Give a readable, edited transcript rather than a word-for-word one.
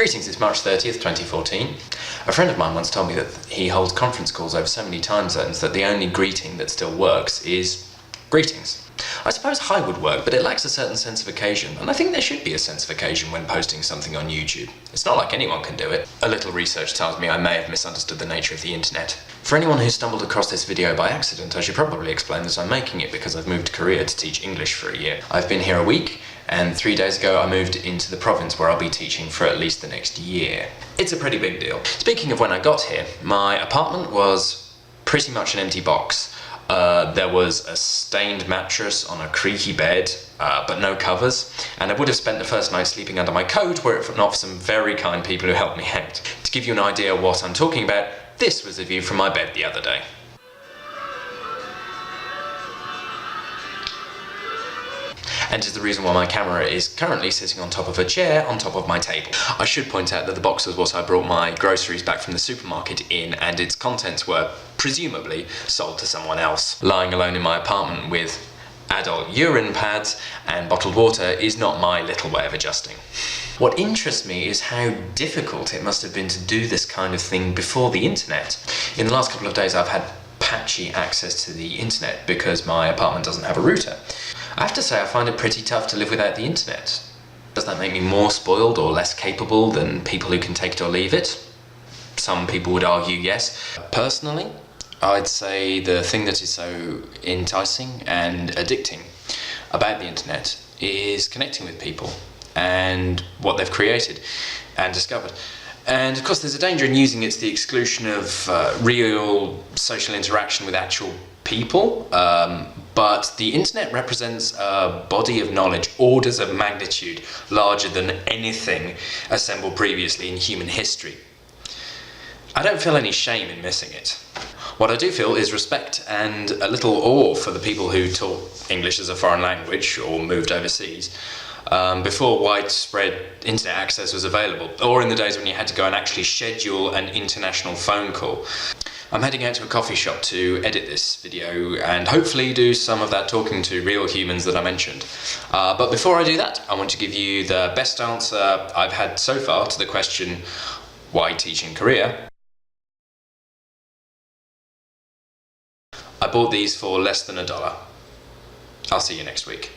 Greetings, it's March 30th, 2014. A friend of mine once told me that he holds conference calls over so many time zones that the only greeting that still works is greetings. I suppose hi would work, but it lacks a certain sense of occasion, and I think there should be a sense of occasion when posting something on YouTube. It's not like anyone can do it. A little research tells me I may have misunderstood the nature of the internet. For anyone who stumbled across this video by accident, I should probably explain that I'm making it because I've moved to Korea to teach English for a year. I've been here a week, and 3 days ago I moved into the province where I'll be teaching for at least the next year. It's a pretty big deal. Speaking of when I got here, my apartment was pretty much an empty box. There was a stained mattress on a creaky bed, but no covers, and I would have spent the first night sleeping under my coat were it not for some very kind people who helped me out. To give you an idea of what I'm talking about, this was a view from my bed the other day. And is the reason why my camera is currently sitting on top of a chair on top of my table. I should point out that the box was what I brought my groceries back from the supermarket in, and its contents were presumably sold to someone else. Lying alone in my apartment with adult urine pads and bottled water is not my little way of adjusting. What interests me is how difficult it must have been to do this kind of thing before the internet. In the last couple of days I've had patchy access to the internet because my apartment doesn't have a router. I have to say I find it pretty tough to live without the internet. Does that make me more spoiled or less capable than people who can take it or leave it? Some people would argue yes. Personally, I'd say the thing that is so enticing and addicting about the internet is connecting with people and what they've created and discovered. And of course there's a danger in using it to the exclusion of real social interaction with actual people, but the internet represents a body of knowledge orders of magnitude larger than anything assembled previously in human history. I don't feel any shame in missing it. What I do feel is respect and a little awe for the people who taught English as a foreign language or moved overseas before widespread internet access was available, or in the days when you had to go and actually schedule an international phone call. I'm heading out to a coffee shop to edit this video and hopefully do some of that talking to real humans that I mentioned. But before I do that, I want to give you the best answer I've had so far to the question, why teach in Korea? I bought these for less than $1. I'll see you next week.